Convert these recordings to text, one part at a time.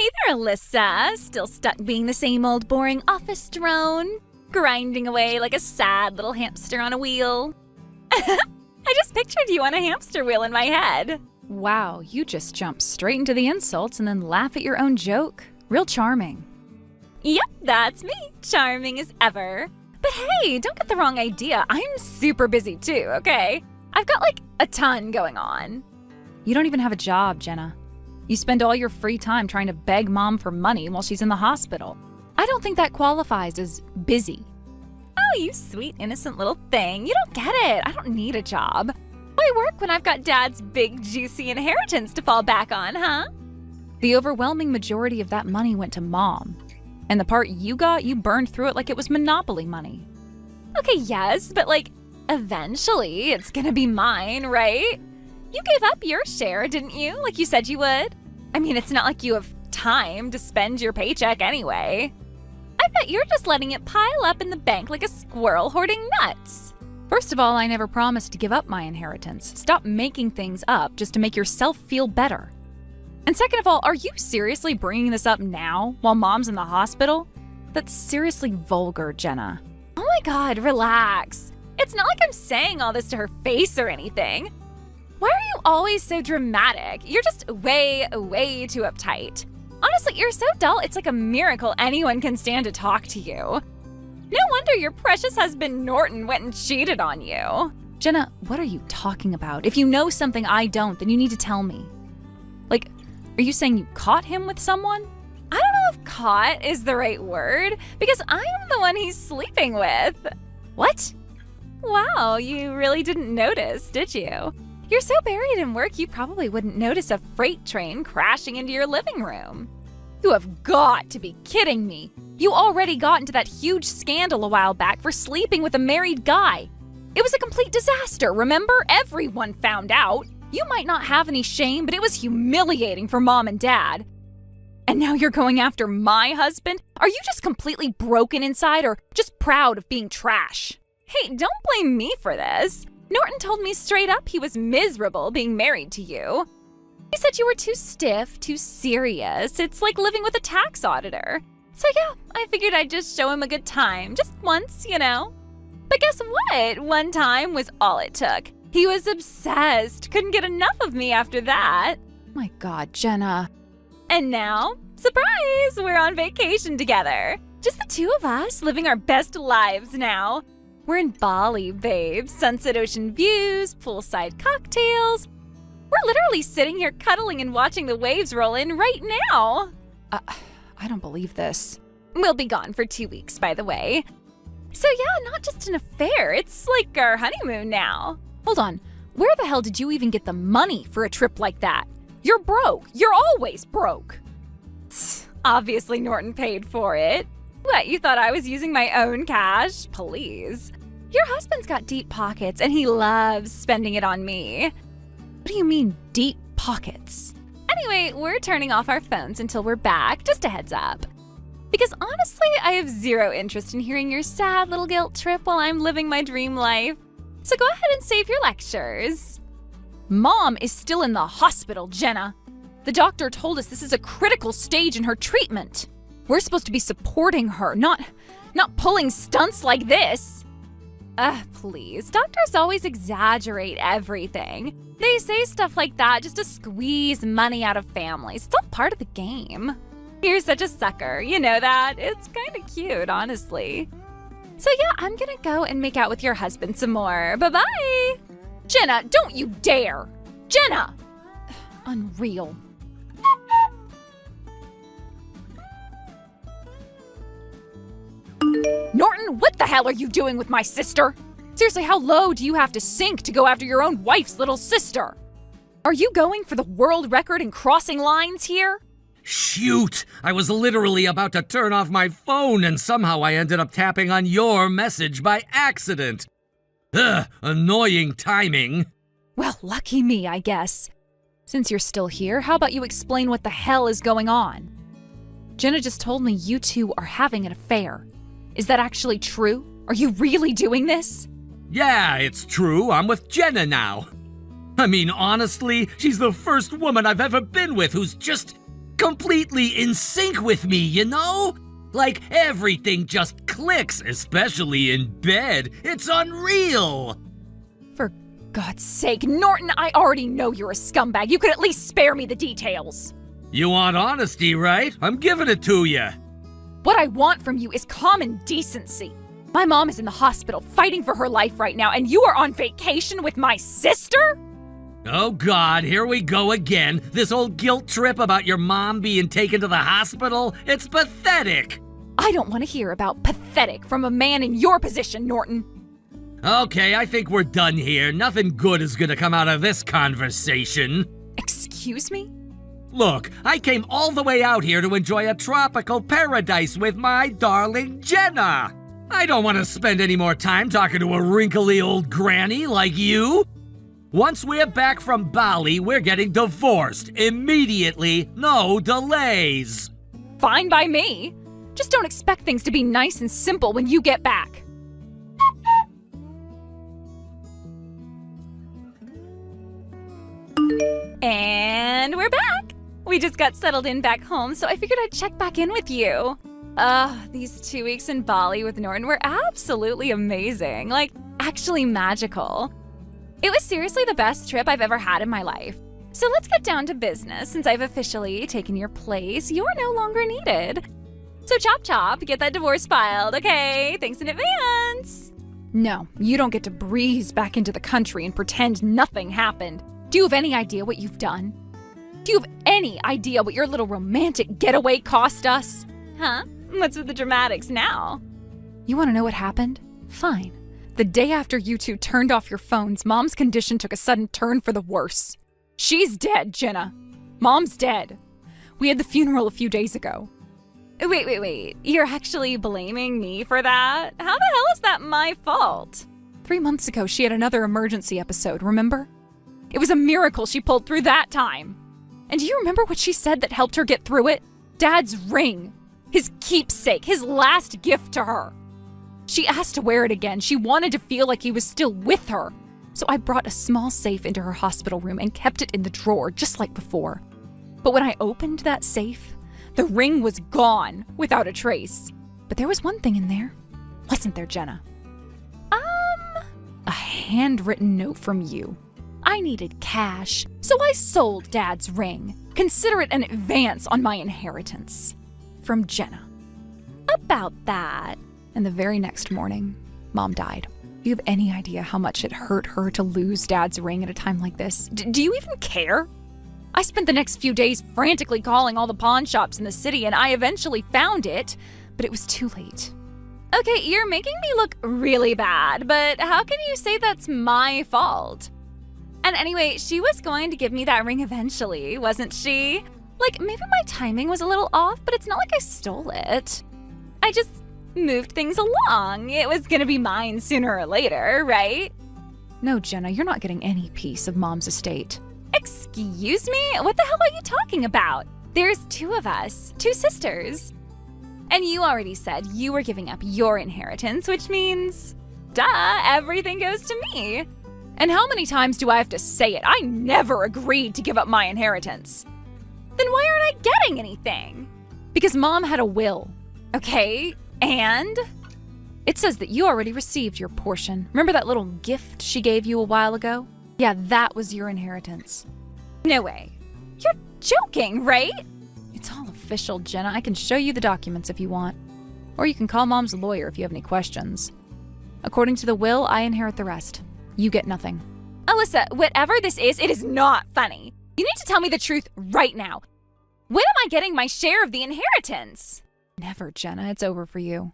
Hey there, Alyssa. Still stuck being the same old boring office drone, grinding away like a sad little hamster on a wheel. I just pictured you on a hamster wheel in my head. Wow, you just jump straight into the insults and then laugh at your own joke. Real charming. Yep, that's me. Charming as ever. But hey, don't get the wrong idea. I'm super busy too, okay? I've got like a ton going on. You don't even have a job, Jenna. You spend all your free time trying to beg Mom for money while she's in the hospital. I don't think that qualifies as busy. Oh, you sweet, innocent little thing. You don't get it. I don't need a job. Why work when I've got Dad's big, juicy inheritance to fall back on, huh? The overwhelming majority of that money went to Mom. And the part you got, you burned through it like it was Monopoly money. Okay, yes, but eventually it's gonna be mine, right? You gave up your share, didn't you? Like you said you would. I mean, it's not like you have time to spend your paycheck anyway. I bet you're just letting it pile up in the bank like a squirrel hoarding nuts. First of all, I never promised to give up my inheritance. Stop making things up just to make yourself feel better. And second of all, are you seriously bringing this up now while Mom's in the hospital? That's seriously vulgar, Jenna. Oh my God, relax. It's not like I'm saying all this to her face or anything. Why are you always so dramatic? You're just way, way too uptight. Honestly, you're so dull, it's like a miracle anyone can stand to talk to you. No wonder your precious husband Norton went and cheated on you. Jenna, what are you talking about? If you know something I don't, then you need to tell me. Are you saying you caught him with someone? I don't know if caught is the right word, because I am the one he's sleeping with. What? Wow, you really didn't notice, did you? You're so buried in work you probably wouldn't notice a freight train crashing into your living room. You have got to be kidding me. You already got into that huge scandal a while back for sleeping with a married guy. It was a complete disaster, remember? Everyone found out. You might not have any shame, but it was humiliating for Mom and Dad. And now you're going after my husband? Are you just completely broken inside or just proud of being trash? Hey, don't blame me for this. Norton told me straight up he was miserable being married to you. He said you were too stiff, too serious. It's like living with a tax auditor. So yeah, I figured I'd just show him a good time, just once, you know. But guess what? One time was all it took. He was obsessed, couldn't get enough of me after that. My God, Jenna. And now, surprise, we're on vacation together. Just the two of us living our best lives now. We're in Bali, babe. Sunset ocean views, poolside cocktails. We're literally sitting here cuddling and watching the waves roll in right now. I don't believe this. We'll be gone for 2 weeks, by the way. So yeah, not just an affair, it's like our honeymoon now. Hold on, where the hell did you even get the money for a trip like that? You're broke. You're always broke. Obviously Norton paid for it. What, you thought I was using my own cash? Please. Your husband's got deep pockets and he loves spending it on me. What do you mean, deep pockets? Anyway, we're turning off our phones until we're back, just a heads up. Because honestly, I have zero interest in hearing your sad little guilt trip while I'm living my dream life. So go ahead and save your lectures. Mom is still in the hospital, Jenna. The doctor told us this is a critical stage in her treatment. We're supposed to be supporting her, not pulling stunts like this. Please. Doctors always exaggerate everything. They say stuff like that just to squeeze money out of families. It's all part of the game. You're such a sucker, you know that? It's kind of cute, honestly. So yeah, I'm gonna go and make out with your husband some more. Bye-bye! Jenna, don't you dare! Jenna! Unreal. Norton, what the hell are you doing with my sister? Seriously, how low do you have to sink to go after your own wife's little sister? Are you going for the world record in crossing lines here? Shoot! I was literally about to turn off my phone and somehow I ended up tapping on your message by accident. Ugh, annoying timing. Well, lucky me, I guess. Since you're still here, how about you explain what the hell is going on? Jenna just told me you two are having an affair. Is that actually true? Are you really doing this? Yeah, it's true. I'm with Jenna now. I mean, honestly, she's the first woman I've ever been with who's just completely in sync with me, you know? Like everything just clicks, especially in bed. It's unreal! For God's sake, Norton, I already know you're a scumbag. You could at least spare me the details. You want honesty, right? I'm giving it to you. What I want from you is common decency. My mom is in the hospital fighting for her life right now, and you are on vacation with my sister? Oh God, here we go again. This old guilt trip about your mom being taken to the hospital? It's pathetic. I don't want to hear about pathetic from a man in your position, Norton. Okay, I think we're done here. Nothing good is gonna come out of this conversation. Excuse me? Look, I came all the way out here to enjoy a tropical paradise with my darling Jenna. I don't want to spend any more time talking to a wrinkly old granny like you. Once we're back from Bali, we're getting divorced immediately, no delays. Fine by me. Just don't expect things to be nice and simple when you get back. And we're back. We just got settled in back home, so I figured I'd check back in with you. These 2 weeks in Bali with Norton were absolutely amazing. Like, actually magical. It was seriously the best trip I've ever had in my life. So let's get down to business. Since I've officially taken your place, you're no longer needed. So chop chop, get that divorce filed, okay? Thanks in advance. No, you don't get to breeze back into the country and pretend nothing happened. Do you have any idea what you've done? Do you have any idea what your little romantic getaway cost us? Huh? What's with the dramatics now? You want to know what happened? Fine. The day after you two turned off your phones, Mom's condition took a sudden turn for the worse. She's dead, Jenna. Mom's dead. We had the funeral a few days ago. Wait. You're actually blaming me for that? How the hell is that my fault? 3 months ago, she had another emergency episode, remember? It was a miracle she pulled through that time. And do you remember what she said that helped her get through it? Dad's ring. His keepsake, his last gift to her. She asked to wear it again. She wanted to feel like he was still with her. So I brought a small safe into her hospital room and kept it in the drawer, just like before. But when I opened that safe, the ring was gone, without a trace. But there was one thing in there. Wasn't there, Jenna? A handwritten note from you. I needed cash, so I sold Dad's ring. Consider it an advance on my inheritance. From Jenna. About that. And the very next morning, Mom died. Do you have any idea how much it hurt her to lose Dad's ring at a time like this? Do you even care? I spent the next few days frantically calling all the pawn shops in the city, and I eventually found it, but it was too late. Okay, you're making me look really bad, but how can you say that's my fault? And anyway, she was going to give me that ring eventually, wasn't she? Like, maybe my timing was a little off, but it's not like I stole it. I just moved things along. It was gonna be mine sooner or later, right? No, Jenna, you're not getting any piece of Mom's estate. Excuse me? What the hell are you talking about? There's 2 of us, 2 sisters. And you already said you were giving up your inheritance, which means, duh, everything goes to me. And how many times do I have to say it? I never agreed to give up my inheritance. Then why aren't I getting anything? Because Mom had a will, okay? And it says that you already received your portion. Remember that little gift she gave you a while ago? Yeah, that was your inheritance. No way. You're joking, right? It's all official, Jenna. I can show you the documents if you want. Or you can call Mom's lawyer if you have any questions. According to the will, I inherit the rest. You get nothing. Alyssa, whatever this is, it is not funny. You need to tell me the truth right now. When am I getting my share of the inheritance? Never, Jenna. It's over for you.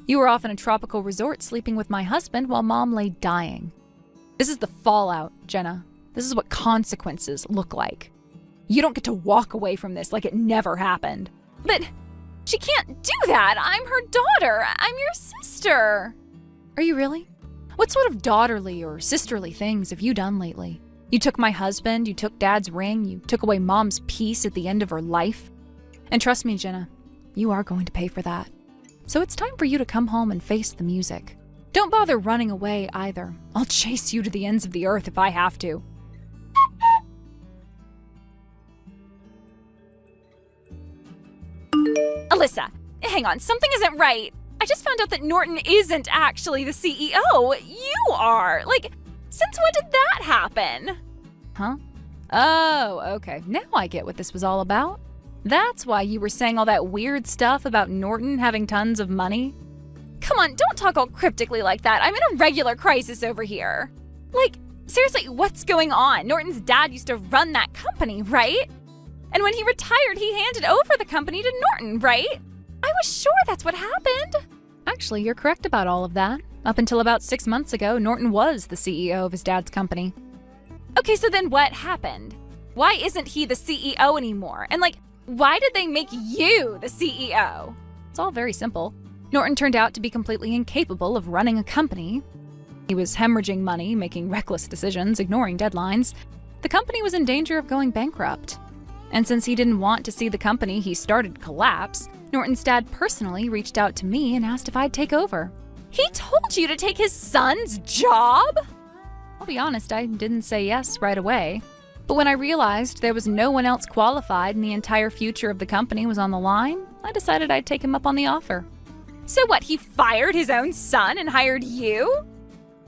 You were off in a tropical resort sleeping with my husband while Mom lay dying. This is the fallout, Jenna. This is what consequences look like. You don't get to walk away from this like it never happened. But she can't do that. I'm her daughter. I'm your sister. Are you really? What sort of daughterly or sisterly things have you done lately? You took my husband, you took Dad's ring, you took away Mom's peace at the end of her life. And trust me, Jenna, you are going to pay for that. So it's time for you to come home and face the music. Don't bother running away either. I'll chase you to the ends of the earth if I have to. Alyssa, hang on, something isn't right. I just found out that Norton isn't actually the CEO. You are. Like, since when did that happen? Huh? Oh, okay. Now I get what this was all about. That's why you were saying all that weird stuff about Norton having tons of money? Come on, don't talk all cryptically like that. I'm in a regular crisis over here. Like, seriously, what's going on? Norton's dad used to run that company, right? And when he retired, he handed over the company to Norton, right? I was sure that's what happened. Actually, you're correct about all of that. Up until about 6 months ago, Norton was the CEO of his dad's company. Okay, so then what happened? Why isn't he the CEO anymore? And like, why did they make you the CEO? It's all very simple. Norton turned out to be completely incapable of running a company. He was hemorrhaging money, making reckless decisions, ignoring deadlines. The company was in danger of going bankrupt. And since he didn't want to see the company he started collapse, Norton's dad personally reached out to me and asked if I'd take over. He told you to take his son's job? I'll be honest, I didn't say yes right away. But when I realized there was no one else qualified and the entire future of the company was on the line, I decided I'd take him up on the offer. So what, he fired his own son and hired you?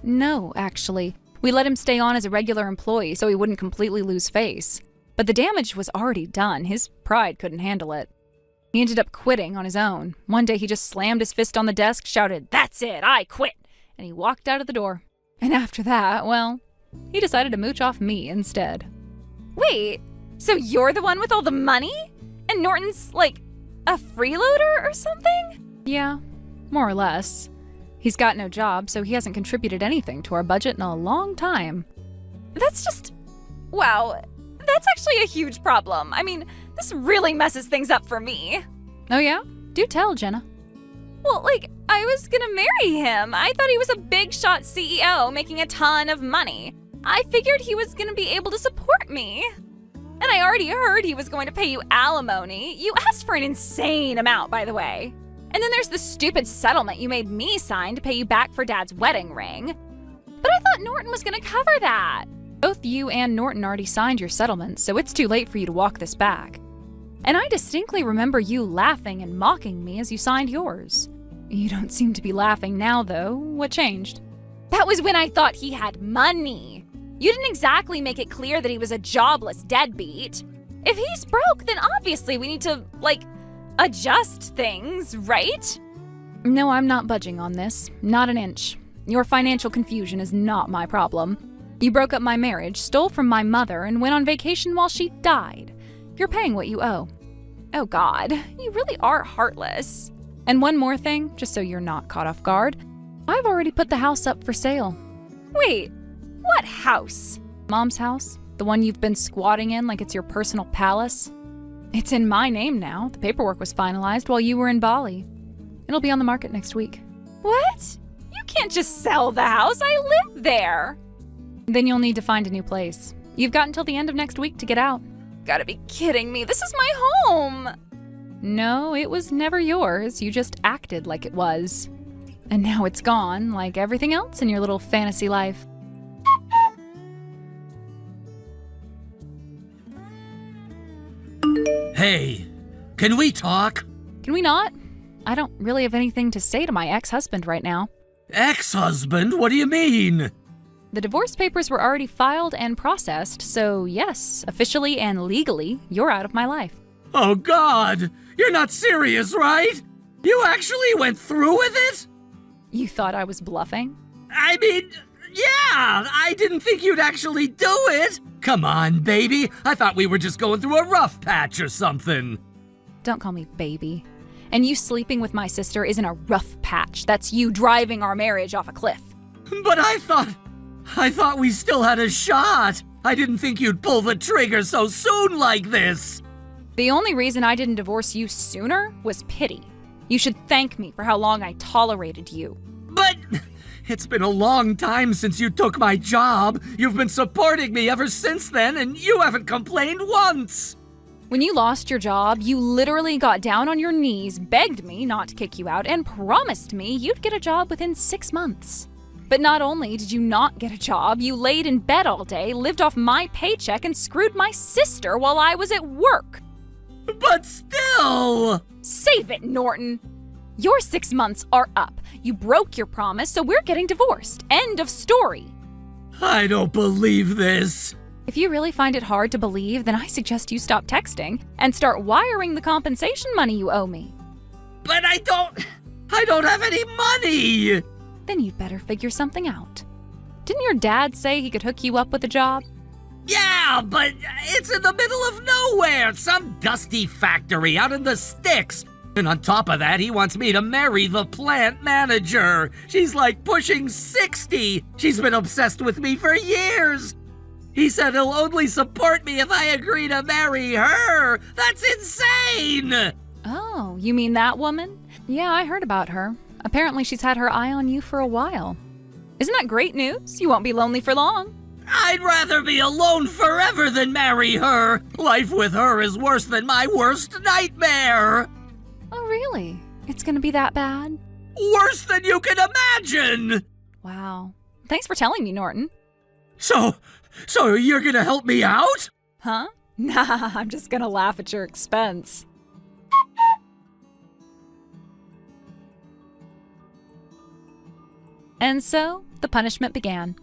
No, actually. We let him stay on as a regular employee so he wouldn't completely lose face. But the damage was already done. His pride couldn't handle it. He ended up quitting on his own. One day he just slammed his fist on the desk, shouted, "That's it, I quit!" and he walked out of the door. And after that, well, he decided to mooch off me instead. Wait, so you're the one with all the money? And Norton's, like, a freeloader or something? Yeah, more or less. He's got no job, so he hasn't contributed anything to our budget in a long time. That's just... wow, that's actually a huge problem. I mean, this really messes things up for me. Oh yeah? Do tell, Jenna. Well, like, I was gonna marry him. I thought he was a big shot CEO making a ton of money. I figured he was gonna be able to support me. And I already heard he was going to pay you alimony. You asked for an insane amount, by the way. And then there's the stupid settlement you made me sign to pay you back for Dad's wedding ring. But I thought Norton was gonna cover that. Both you and Norton already signed your settlement, so it's too late for you to walk this back. And I distinctly remember you laughing and mocking me as you signed yours. You don't seem to be laughing now, though. What changed? That was when I thought he had money. You didn't exactly make it clear that he was a jobless deadbeat. If he's broke, then obviously we need to, like, adjust things, right? No, I'm not budging on this. Not an inch. Your financial confusion is not my problem. You broke up my marriage, stole from my mother, and went on vacation while she died. You're paying what you owe. Oh God, you really are heartless. And one more thing, just so you're not caught off guard. I've already put the house up for sale. Wait, what house? Mom's house, the one you've been squatting in like it's your personal palace. It's in my name now. The paperwork was finalized while you were in Bali. It'll be on the market next week. What? You can't just sell the house. I live there. Then you'll need to find a new place. You've got until the end of next week to get out. Gotta be kidding me. This is my home. No, it was never yours. You just acted like it was. And now it's gone, like everything else in your little fantasy life. Hey, can we talk? Can we not? I don't really have anything to say to my ex-husband right now. Ex-husband? What do you mean? The divorce papers were already filed and processed, so yes, officially and legally, you're out of my life. Oh God! You're not serious, right? You actually went through with it? You thought I was bluffing? I mean, yeah, I didn't think you'd actually do it. Come on, baby. I thought we were just going through a rough patch or something. Don't call me baby. And you sleeping with my sister isn't a rough patch. That's you driving our marriage off a cliff. But I thought we still had a shot. I didn't think you'd pull the trigger so soon like this. The only reason I didn't divorce you sooner was pity. You should thank me for how long I tolerated you. But it's been a long time since you took my job. You've been supporting me ever since then, and you haven't complained once. When you lost your job, you literally got down on your knees, begged me not to kick you out, and promised me you'd get a job within 6 months. But not only did you not get a job, you laid in bed all day, lived off my paycheck, and screwed my sister while I was at work. But still! Save it, Norton! Your 6 months are up. You broke your promise, so we're getting divorced. End of story. I don't believe this. If you really find it hard to believe, then I suggest you stop texting and start wiring the compensation money you owe me. But I don't have any money! Then you'd better figure something out. Didn't your dad say he could hook you up with a job? Yeah, but it's in the middle of nowhere, some dusty factory out in the sticks. And on top of that, he wants me to marry the plant manager. She's like pushing 60. She's been obsessed with me for years. He said he'll only support me if I agree to marry her. That's insane! Oh, you mean that woman? Yeah, I heard about her. Apparently she's had her eye on you for a while. Isn't that great news? You won't be lonely for long. I'd rather be alone forever than marry her. Life with her is worse than my worst nightmare. Oh, really? It's gonna be that bad? Worse than you can imagine! Wow. Thanks for telling me, Norton. So you're gonna help me out? Huh? Nah, I'm just gonna laugh at your expense. And so, the punishment began.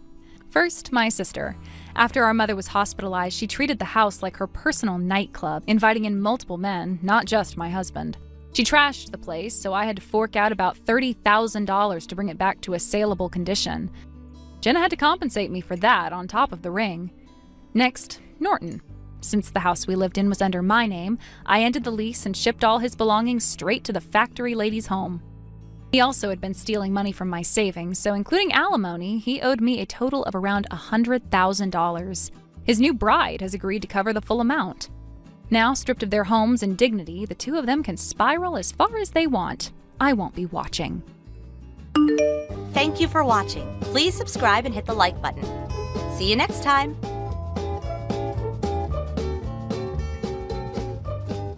First, my sister. After our mother was hospitalized, she treated the house like her personal nightclub, inviting in multiple men, not just my husband. She trashed the place, so I had to fork out about $30,000 to bring it back to a saleable condition. Jenna had to compensate me for that on top of the ring. Next, Norton. Since the house we lived in was under my name, I ended the lease and shipped all his belongings straight to the factory lady's home. He also had been stealing money from my savings, so including alimony, he owed me a total of around $100,000. His new bride has agreed to cover the full amount. Now, stripped of their homes and dignity, the two of them can spiral as far as they want. I won't be watching. Thank you for watching. Please subscribe and hit the like button. See you next time.